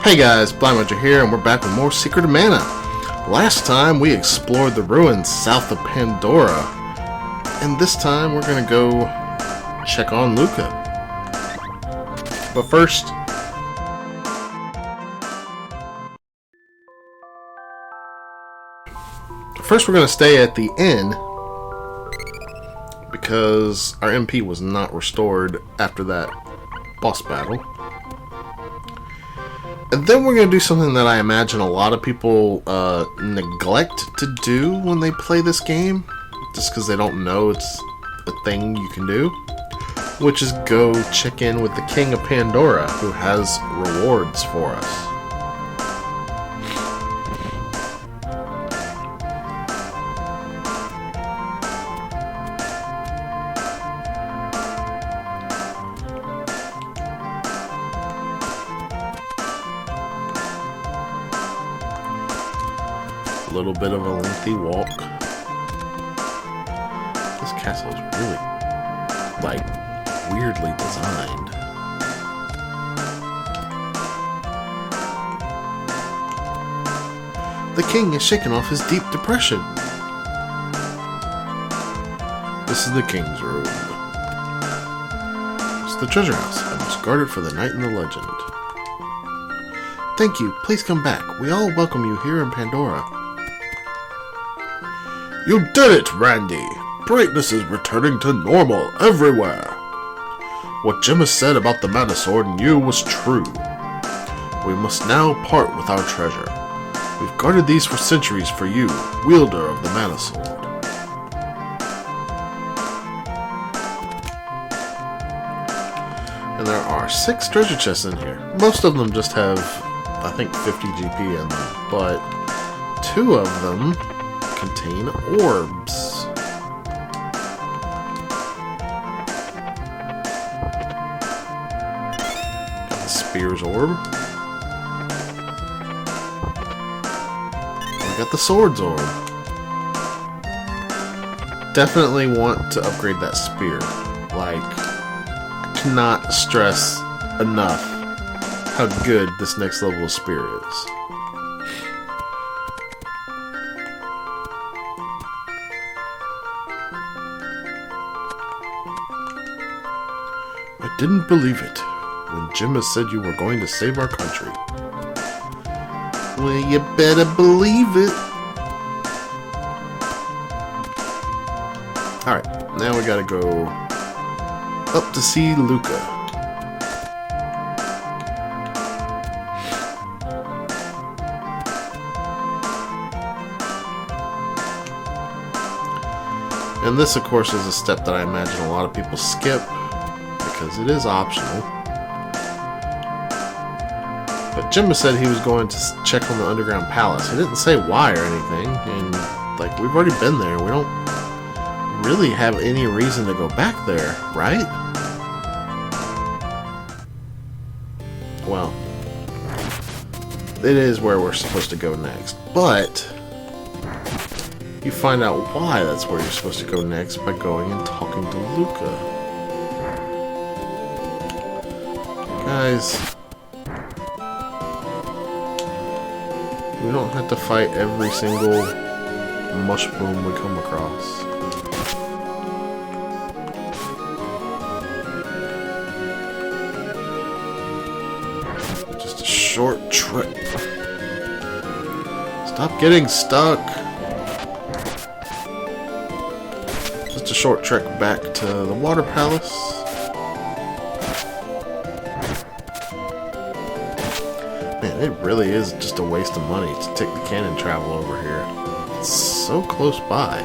Hey guys, Blind here, and we're back with more Secret of Mana. Last time we explored the ruins south of Pandora, and this time we're gonna go check on Luca. But first, we're gonna stay at the inn because our MP was not restored after that boss battle. And then we're going to do something that I imagine a lot of people neglect to do when they play this game, just because they don't know it's a thing you can do, which is go check in with the King of Pandora, who has rewards for us. A little bit of a lengthy walk. This castle is really, weirdly designed. The king is shaking off his deep depression. This is the king's room. It's the treasure house. I must guard it for the night and the legend. Thank you. Please come back. We all welcome you here in Pandora. You did it, Randi! Brightness is returning to normal everywhere! What Gemma said about the Mana Sword and you was true. We must now part with our treasure. We've guarded these for centuries for you, wielder of the Mana Sword. And there are 6 treasure chests in here. Most of them just have, I think, 50 GP in them, but 2 of them contain orbs. Got the Spear's orb. We got the Sword's orb. Definitely want to upgrade that spear. I cannot stress enough how good this next level of spear is. I didn't believe it when Gemma said you were going to save our country. Well, you better believe it. Alright, now we gotta go up to see Luca. And this, of course, is a step that I imagine a lot of people skip, because it is optional. But Gemma said he was going to check on the underground palace. He didn't say why or anything, and we've already been there. We don't really have any reason to go back there, right? Well, it is where we're supposed to go next, but you find out why that's where you're supposed to go next by going and talking to Luca. Guys, we don't have to fight every single mushroom we come across. Just a short trip. Stop getting stuck. Just a short trek back to the water palace. Man, it really is just a waste of money to take the cannon travel over here. It's so close by.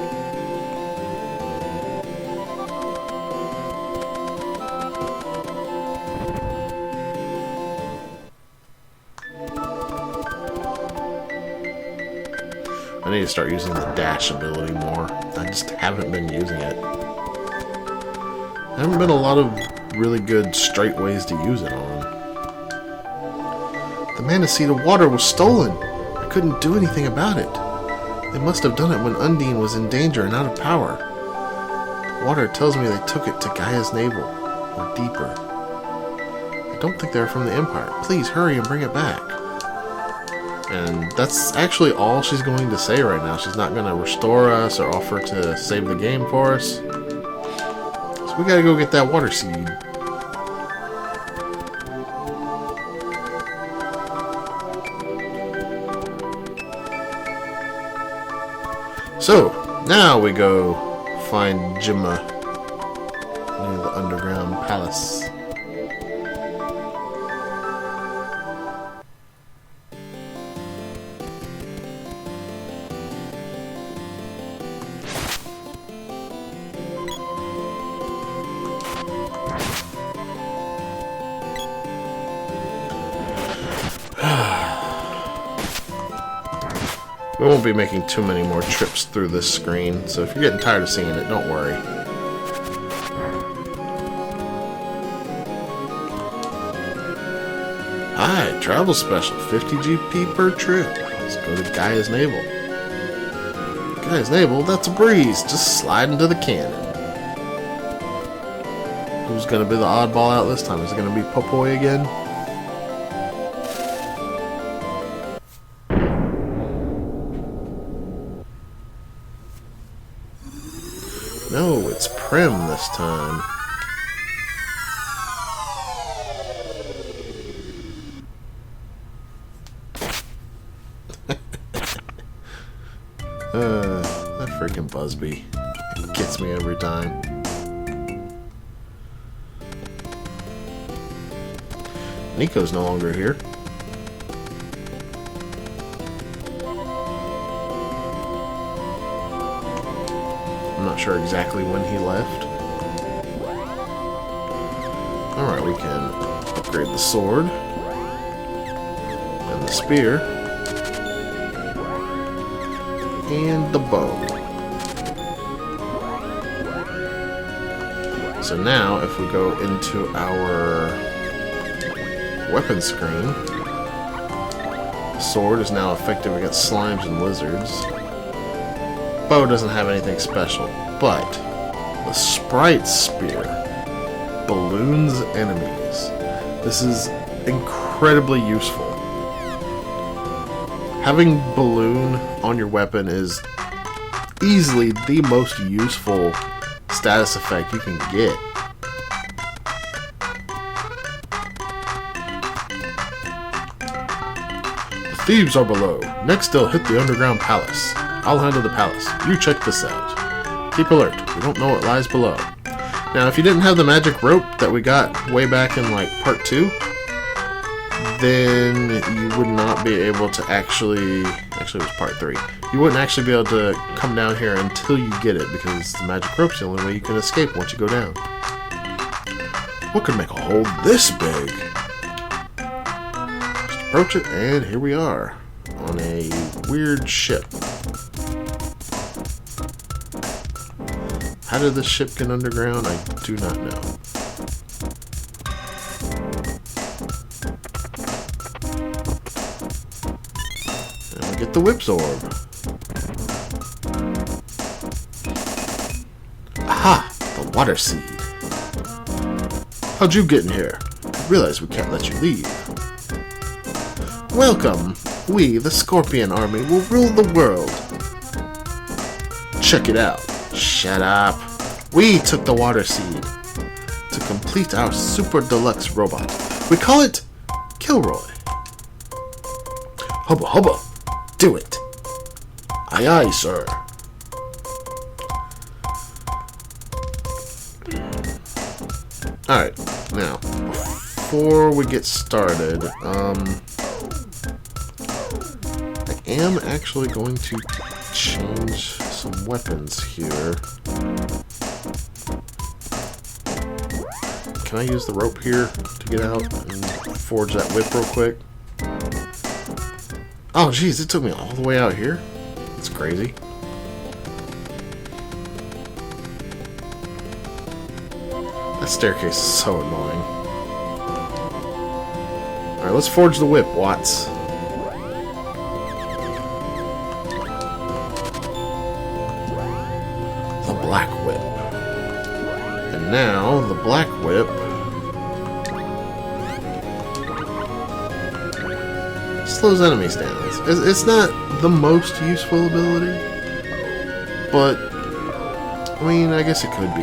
I need to start using the dash ability more. I just haven't been using it. There haven't been a lot of really good straight ways to use it on. The Mana Seed of Water was stolen. I couldn't do anything about it. They must have done it when Undine was in danger and out of power. Water tells me they took it to Gaia's navel, or deeper. I don't think they're from the Empire. Please hurry and bring it back. And that's actually all she's going to say right now. She's not going to restore us or offer to save the game for us. So we gotta go get that water seed. So, now we go find Gemma near the underground palace. We won't be making too many more trips through this screen, so if you're getting tired of seeing it, don't worry. Hi, travel special, 50 GP per trip. Let's go to Gaia's Navel. Gaia's Navel? That's a breeze. Just slide into the cannon. Who's gonna be the oddball out this time? Is it gonna be Popoy again? No, it's Prim this time. That freaking Busby gets me every time. Nico's no longer here. I'm not sure exactly when he left. Alright, we can upgrade the sword and the spear and the bow. So now if we go into our weapon screen, the sword is now effective against slimes and lizards. Bow doesn't have anything special, but the Sprite Spear balloons enemies. This is incredibly useful. Having balloon on your weapon is easily the most useful status effect you can get. The thieves are below. Next they'll hit the underground palace. I'll handle the palace. You check this out. Keep alert. We don't know what lies below. Now, if you didn't have the magic rope that we got way back in, like, part 2, then you would not be able to actually it was part 3. You wouldn't actually be able to come down here until you get it, because the magic rope's the only way you can escape once you go down. What could make a hole this big? Just approach it, and here we are. On a weird ship. How did this ship get underground? I do not know. And we get the Whip's Orb. Aha! The water seed. How'd you get in here? I realize we can't let you leave. Welcome! We, the Scorpion Army, will rule the world. Check it out. Shut up. We took the water seed to complete our super deluxe robot. We call it Kilroy. Hubba hubba. Do it. Aye aye, sir. Alright, now, before we get started, I am actually going to change some weapons here. Can I use the rope here to get out and forge that whip real quick? Oh geez, it took me all the way out here? That's crazy. That staircase is so annoying. Alright, let's forge the whip, Watts. The black whip. And now, the black whip Slows enemies down. It's not the most useful ability, but I mean, I guess it could be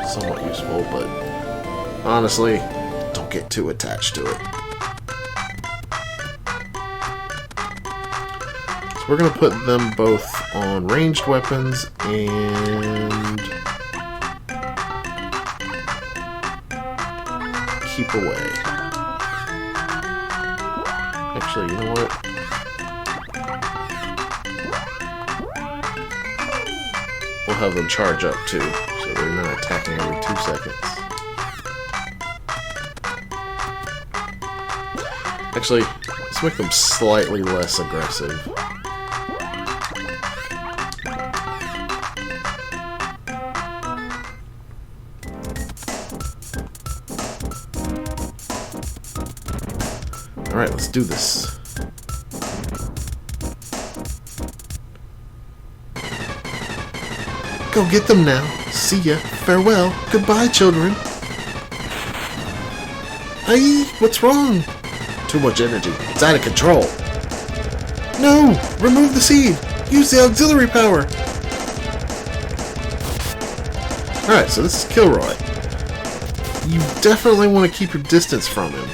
somewhat useful, but honestly, don't get too attached to it. So we're going to put them both on ranged weapons and keep away. Actually, you know what? We'll have them charge up too, so they're not attacking every 2 seconds. Actually, let's make them slightly less aggressive. Alright, let's do this. Go get them now. See ya. Farewell. Goodbye, children. Hey, what's wrong? Too much energy. It's out of control. No! Remove the seed! Use the auxiliary power! Alright, so this is Kilroy. You definitely want to keep your distance from him.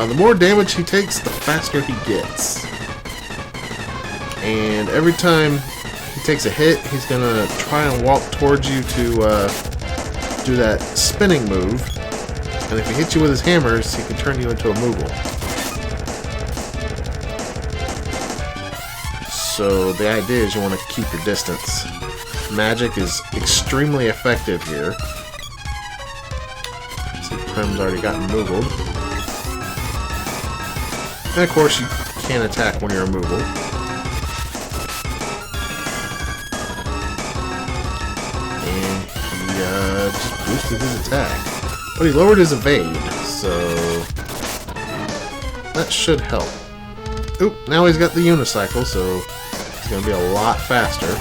The more damage he takes, the faster he gets. And every time he takes a hit, he's going to try and walk towards you to do that spinning move. And if he hits you with his hammers, he can turn you into a Moogle. So the idea is you want to keep your distance. Magic is extremely effective here. See, Prem's already gotten Moogled. And of course, you can't attack when you're a Moogle. And he just boosted his attack. But he lowered his evade, so that should help. Oop, now he's got the unicycle, so he's going to be a lot faster.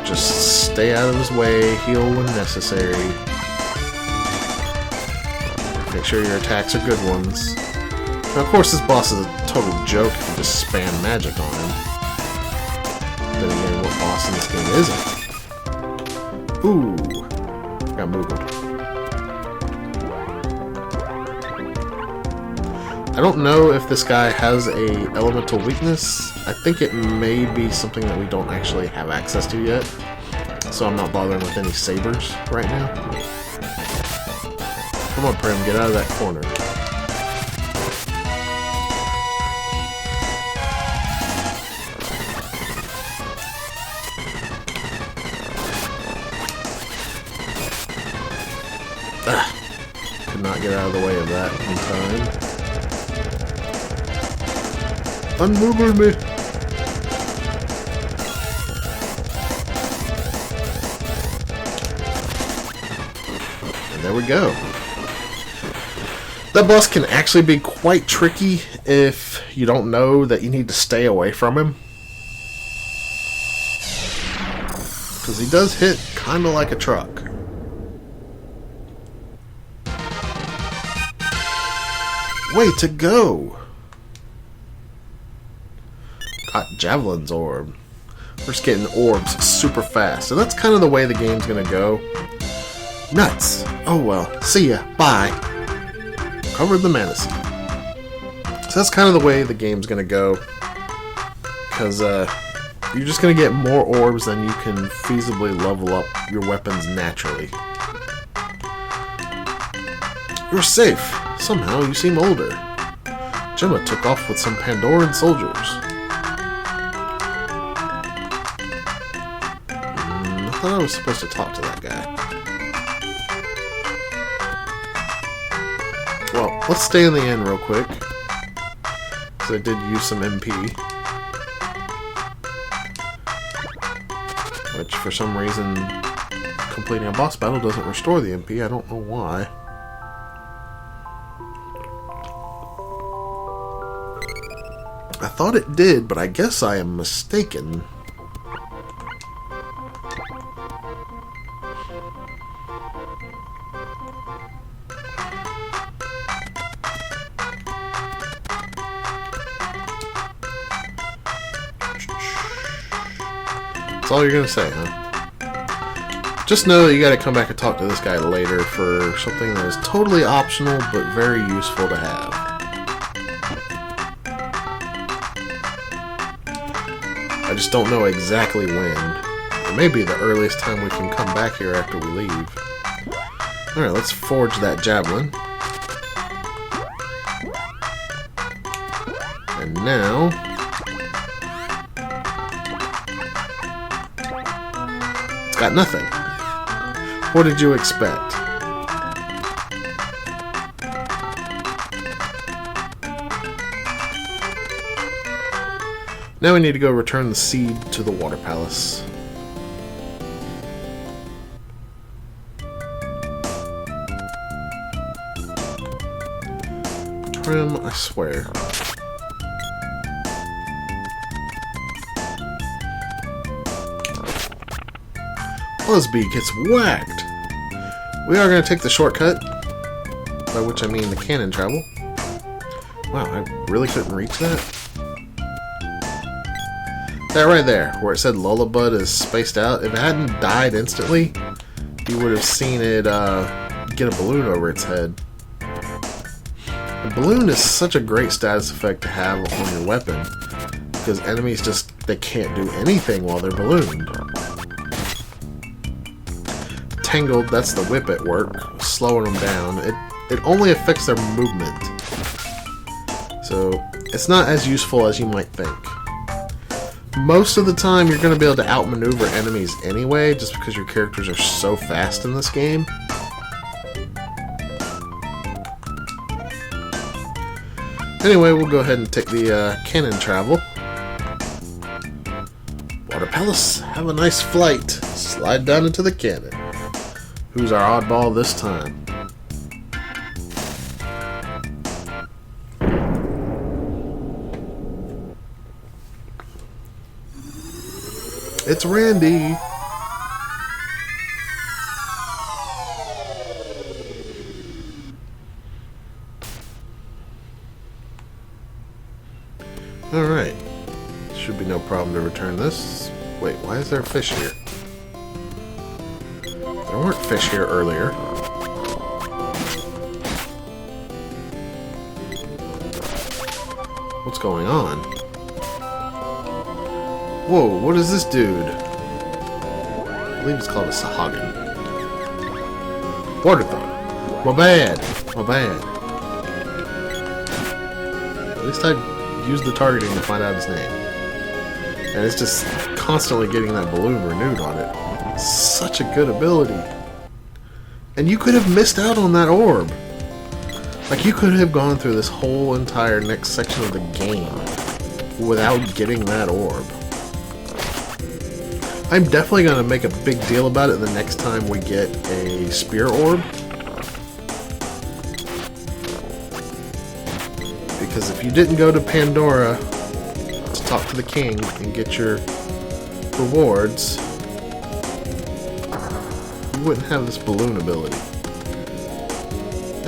Just stay out of his way, heal when necessary. Make sure your attacks are good ones. Now, of course, this boss is a total joke if you just spam magic on him. Then again, what boss in this game isn't? Ooh, got Moogled. I don't know if this guy has a elemental weakness. I think it may be something that we don't actually have access to yet. So I'm not bothering with any sabers right now. Come on, Prem, get out of that corner. Could not get out of the way of that in time. Unmoogle me! And there we go. That boss can actually be quite tricky if you don't know that you need to stay away from him. Because he does hit kind of like a truck. Way to go! Got Javelin's orb. We're just getting orbs super fast. So that's kind of the way the game's gonna go. Nuts! Oh well. See ya. Bye. Covered the mana seed. So that's kind of the way the game's gonna go. Because you're just gonna get more orbs than you can feasibly level up your weapons naturally. You're safe. Somehow you seem older. Gemma took off with some Pandoran soldiers. I thought I was supposed to talk to that guy. Well, let's stay in the end real quick. Because I did use some MP. Which, for some reason, completing a boss battle doesn't restore the MP. I don't know why. I thought it did, but I guess I am mistaken. That's all you're gonna say, huh? Just know that you gotta come back and talk to this guy later for something that is totally optional but very useful to have. I just don't know exactly when. It may be the earliest time we can come back here after we leave. Alright, let's forge that javelin. And now... it's got nothing. What did you expect? Now we need to go return the seed to the water palace. Trim, I swear. Busby gets whacked. We are going to take the shortcut, by which I mean the cannon travel. Wow, I really couldn't reach that? That right there, where it said Lullabud is spaced out, if it hadn't died instantly, you would have seen it get a balloon over its head. The balloon is such a great status effect to have on your weapon, because enemies they can't do anything while they're ballooned. Tangled, that's the whip at work, slowing them down. It only affects their movement, so it's not as useful as you might think. Most of the time you're going to be able to outmaneuver enemies anyway, just because your characters are so fast in this game. Anyway, we'll go ahead and take the cannon travel. Water Palace, have a nice flight. Slide down into the cannon. Who's our oddball this time? It's Randi. Alright. Should be no problem to return this. Wait, why is there a fish here? There weren't fish here earlier. What's going on? Whoa, what is this dude? I believe it's called a Sahagin. Waterthorn. My bad. My bad. At least I used the targeting to find out his name. And it's just constantly getting that balloon renewed on it. Such a good ability. And you could have missed out on that orb. Like, you could have gone through this whole entire next section of the game without getting that orb. I'm definitely going to make a big deal about it the next time we get a spear orb. Because if you didn't go to Pandora to talk to the king and get your rewards, you wouldn't have this balloon ability.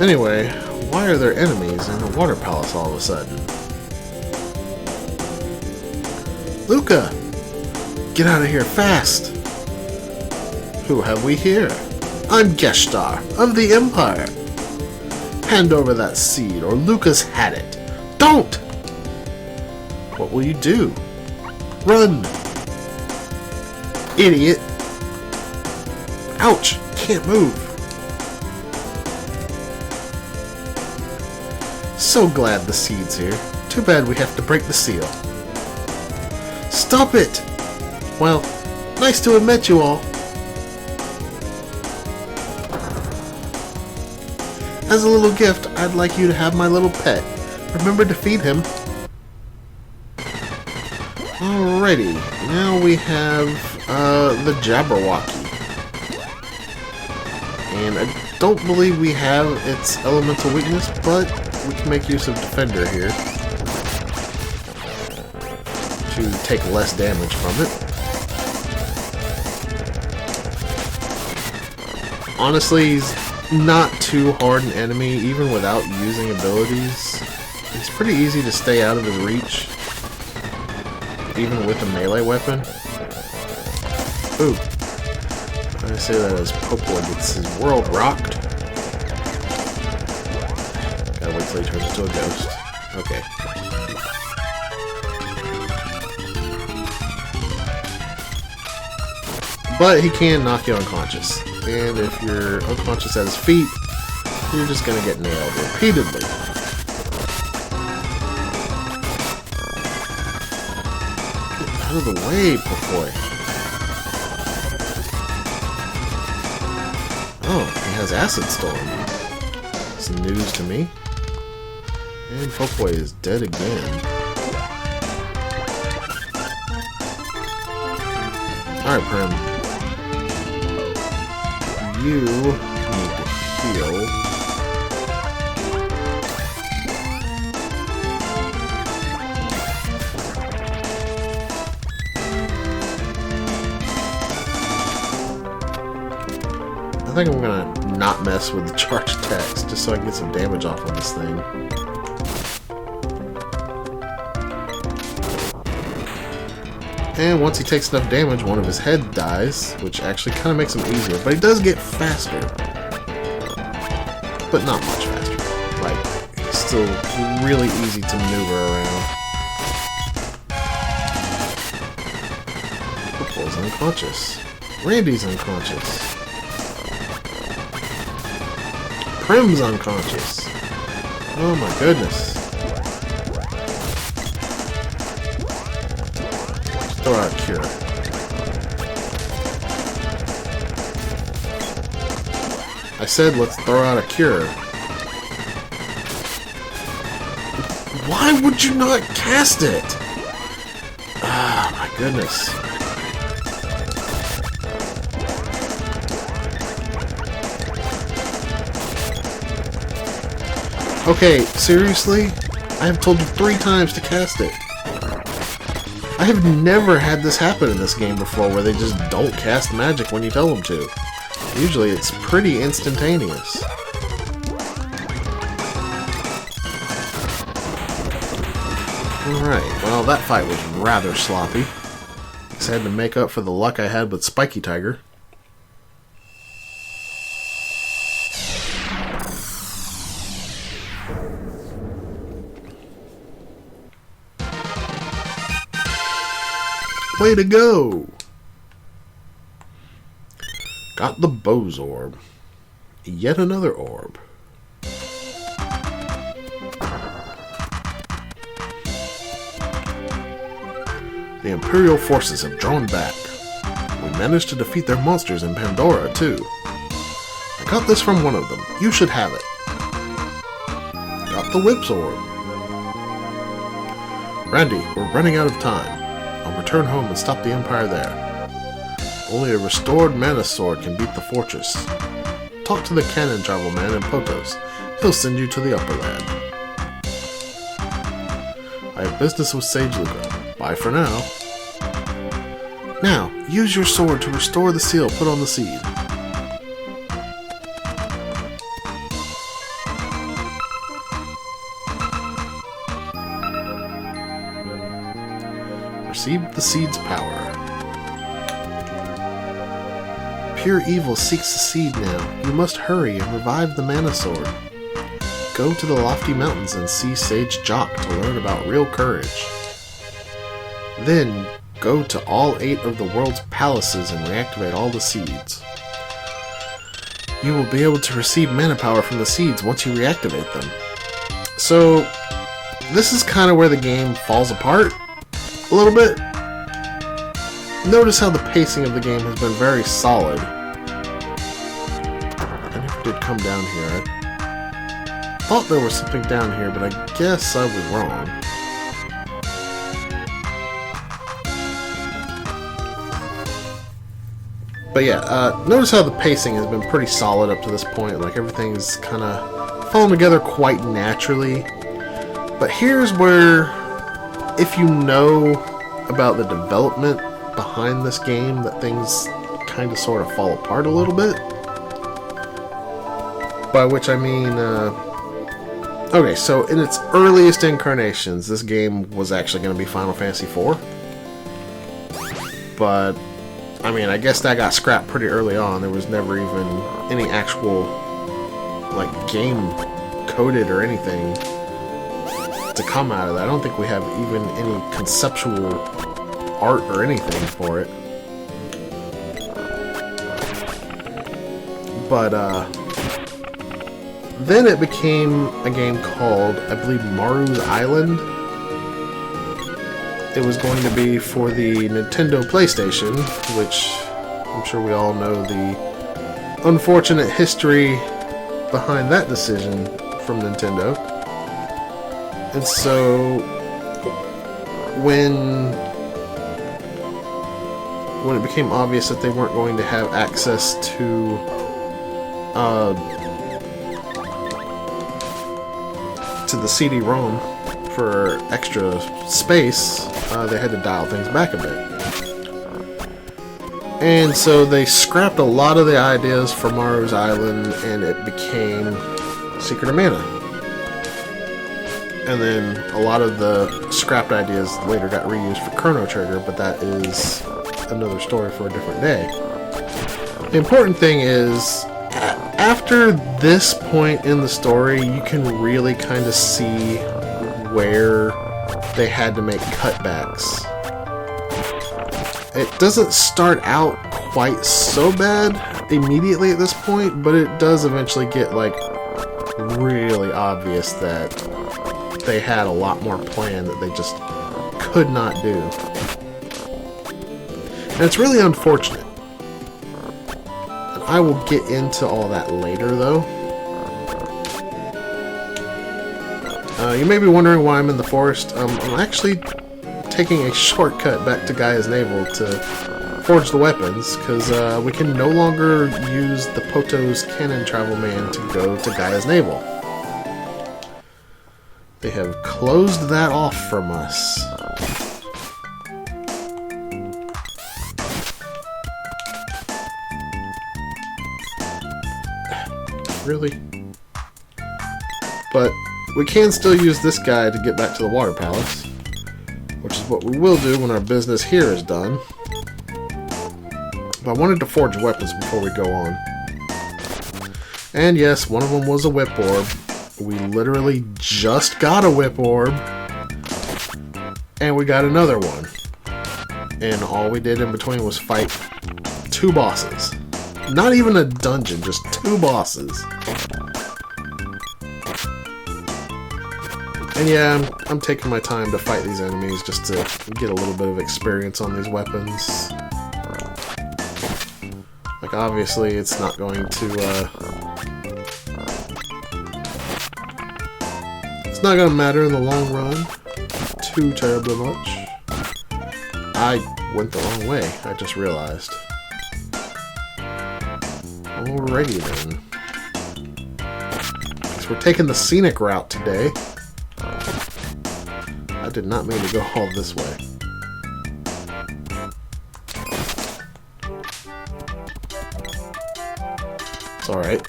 Anyway, why are there enemies in the water palace all of a sudden? Luca! Get out of here fast! Who have we here? I'm Geshtar of the Empire. Hand over that seed or Luca's had it. Don't! What will you do? Run! Idiot! Ouch! Can't move. So glad the seed's here. Too bad we have to break the seal. Stop it! Well, nice to have met you all. As a little gift, I'd like you to have my little pet. Remember to feed him. Alrighty, now we have the Jabberwocky. And I don't believe we have its elemental weakness, but we can make use of Defender here to take less damage from it. Honestly, he's not too hard an enemy, even without using abilities. It's pretty easy to stay out of his reach, even with a melee weapon. Ooh. I say that as Popoy gets his world rocked. Gotta wait till he turns into a ghost. Okay. But he can knock you unconscious. And if you're unconscious at his feet, you're just gonna get nailed repeatedly. Get out of the way, Popoy. Oh, he has Acid Storm. It's news to me. And Popoy is dead again. Alright, Prim. You need to heal. I think I'm gonna not mess with the charge attacks just so I can get some damage off on this thing. And once he takes enough damage, one of his head dies, which actually kind of makes him easier. But he does get faster. But not much faster. Like, he's still really easy to maneuver around. Popoy's unconscious. Randy's unconscious. Prim's unconscious. Oh my goodness. Throw out Cure. I said let's throw out a Cure. Why would you not cast it? Ah, my goodness. Okay, seriously? I have told you 3 times to cast it. I have never had this happen in this game before, where they just don't cast magic when you tell them to. Usually it's pretty instantaneous. Alright, well that fight was rather sloppy. I had to make up for the luck I had with Spiky Tiger. Way to go! Got the Bose Orb. Yet another orb. The Imperial forces have drawn back. We managed to defeat their monsters in Pandora, too. I got this from one of them. You should have it. Got the Whip's Orb. Randi, we're running out of time. I'll return home and stop the Empire there. Only a restored mana sword can beat the fortress. Talk to the cannon travel man in Potos. He'll send you to the upper land. I have business with Sage Luca. Bye for now. Now, use your sword to restore the seal put on the seed. Receive the seed's power. Pure evil seeks the seed now. You must hurry and revive the mana sword. Go to the lofty mountains and see Sage Jock to learn about real courage. Then, go to all 8 of the world's palaces and reactivate all the seeds. You will be able to receive mana power from the seeds once you reactivate them. So, this is kind of where the game falls apart a little bit. Notice how the pacing of the game has been very solid. I never did come down here. I thought there was something down here, but I guess I was wrong. But yeah, notice how the pacing has been pretty solid up to this point. Like, everything's kind of fallen together quite naturally. But here's where, if you know about the development behind this game, that things kind of sort of fall apart a little bit. By which I mean, okay, so in its earliest incarnations, this game was actually going to be Final Fantasy IV. But I mean, I guess that got scrapped pretty early on. There was never even any actual, like, game coded or anything to come out of that. I don't think we have even any conceptual art or anything for it. But, then it became a game called, I believe, Maru's Island. It was going to be for the Nintendo PlayStation, which I'm sure we all know the unfortunate history behind that decision from Nintendo. And so when it became obvious that they weren't going to have access to the CD-ROM for extra space, they had to dial things back a bit. And so they scrapped a lot of the ideas for Maru's Island, and it became Secret of Mana. And then a lot of the scrapped ideas later got reused for Chrono Trigger, but that is another story for a different day. The important thing is, after this point in the story, you can really kind of see where they had to make cutbacks. It doesn't start out quite so bad immediately at this point, but it does eventually get, like, really obvious that they had a lot more planned that they just could not do. And it's really unfortunate. And I will get into all that later, though. You may be wondering why I'm in the forest. I'm actually taking a shortcut back to Gaia's Navel to forge the weapons, because we can no longer use the Poto's Cannon Travel Man to go to Gaia's Navel. They have closed that off from us. Really? But we can still use this guy to get back to the Water Palace, which is what we will do when our business here is done. But I wanted to forge weapons before we go on. And yes, one of them was a whip orb. We literally just got a whip orb, and we got another one. And all we did in between was fight 2 bosses. Not even a dungeon, just 2 bosses. And yeah, I'm taking my time to fight these enemies just to get a little bit of experience on these weapons. Like, obviously, it's not going to, it's not going to matter in the long run too terribly much. I went the wrong way, I just realized. Alrighty then. So we're taking the scenic route today. I did not mean to go all this way. It's alright.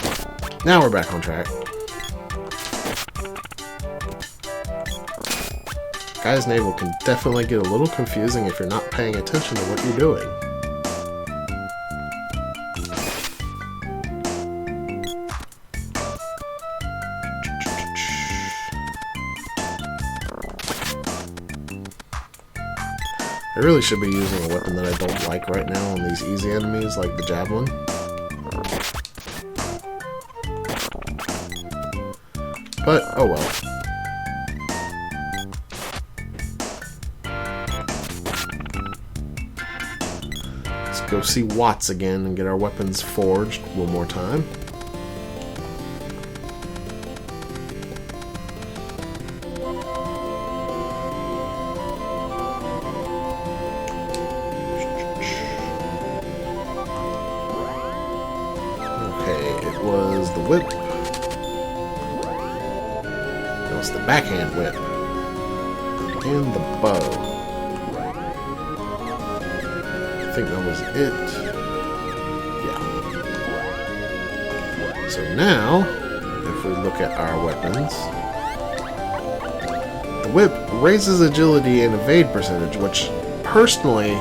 Now we're back on track. Gaia's Navel can definitely get a little confusing if you're not paying attention to what you're doing. I really should be using a weapon that I don't like right now on these easy enemies, like the javelin. But, oh well. Let's go see Watts again and get our weapons forged one more time. It was the whip. It was the backhand whip. And the bow. I think that was it. Yeah. So now, if we look at our weapons, the whip raises agility and evade percentage, which personally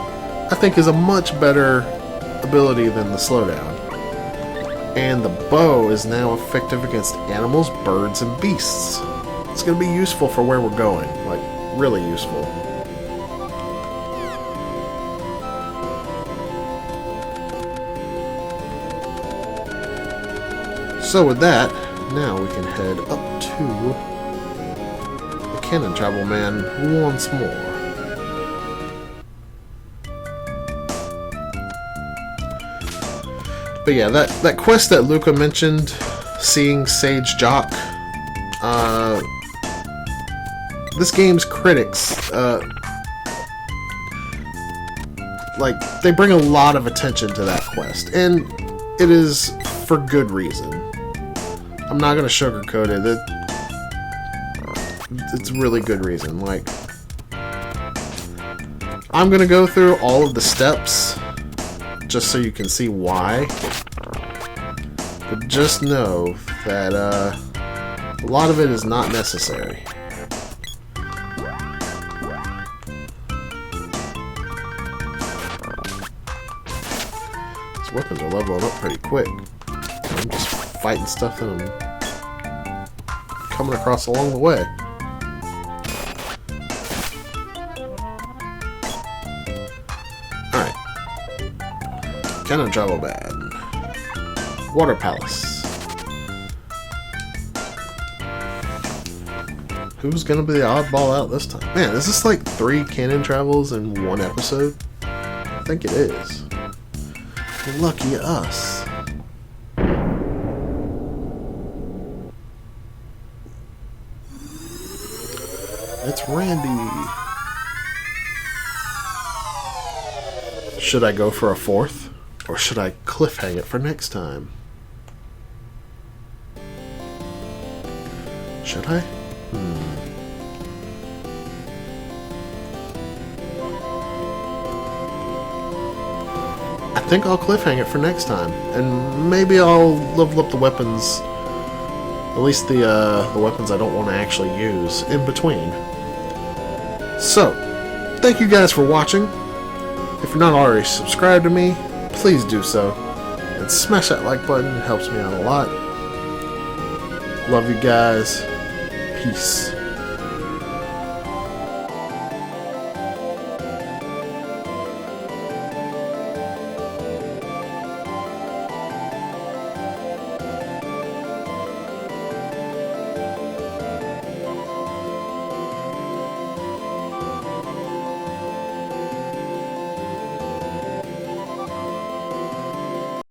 I think is a much better ability than the slowdown. And the bow is now effective against animals, birds, and beasts. It's going to be useful for where we're going. Like, really useful. So with that, now we can head up to the Cannon Travel Man once more. But yeah, that quest that Luca mentioned, seeing Sage Jock, this game's critics, like, they bring a lot of attention to that quest, and it is for good reason. I'm not gonna sugarcoat it. It's really good reason. Like, I'm gonna go through all of the steps just so you can see why. But just know that a lot of it is not necessary. These weapons are leveling up pretty quick. I'm just fighting stuff that I'm coming across along the way. Alright. Cannon Travel Bad. Water Palace. Who's gonna be the oddball out this time? Man, is this like 3 canon travels in one episode? I think it is. Lucky us. It's Randi. Should I go for a 4th? Or should I cliffhang it for next time? Should I? I think I'll cliffhang it for next time. And maybe I'll level up the weapons. At least the weapons I don't want to actually use in between. So, thank you guys for watching. If you're not already subscribed to me, please do so. And smash that like button, it helps me out a lot. Love you guys. Peace.